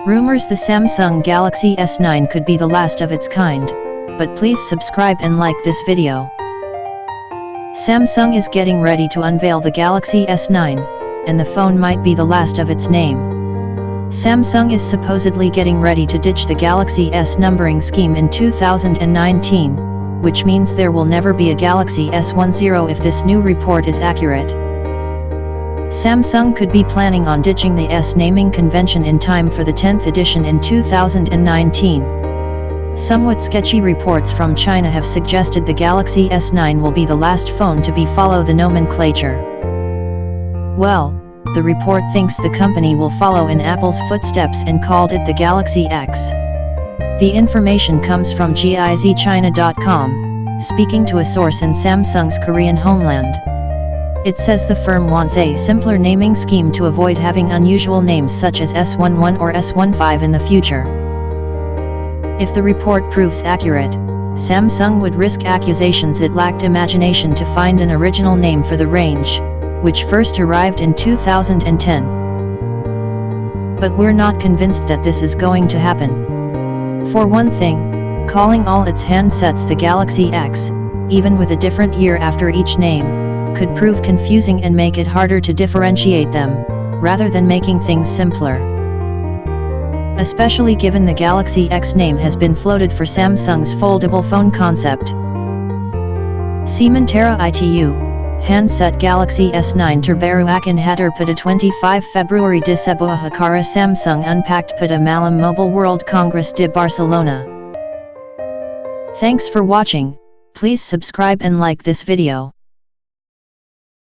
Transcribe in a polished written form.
Rumors the Samsung Galaxy S9 could be the last of its kind, but please subscribe and like this video. Samsung is getting ready to unveil the Galaxy S9, and the phone might be the last of its name. Samsung is supposedly getting ready to ditch the Galaxy S numbering scheme in 2019, which means there will never be a Galaxy S10 if this new report is accurate. Samsung could be planning on ditching the S naming convention in time for the 10th edition in 2019. Somewhat sketchy reports from China have suggested the Galaxy S9 will be the last phone to follow the nomenclature. Well, the report thinks the company will follow in Apple's footsteps and called it the Galaxy X. The information comes from gizchina.com, speaking to a source in Samsung's Korean homeland. It says the firm wants a simpler naming scheme to avoid having unusual names such as S11 or S15 in the future. If the report proves accurate, Samsung would risk accusations it lacked imagination to find an original name for the range, which first arrived in 2010. But we're not convinced that this is going to happen. For one thing, calling all its handsets the Galaxy X, even with a different year after each name, could prove confusing and make it harder to differentiate them, rather than making things simpler. Especially given the Galaxy X name has been floated for Samsung's foldable phone concept. Sementara itu, handset Galaxy S9 terbaru akan hadir pada 25 Februari di sebuah acara Samsung Unpacked pada Malam Mobile World Congress di Barcelona. Thanks for watching. Please subscribe and like this video.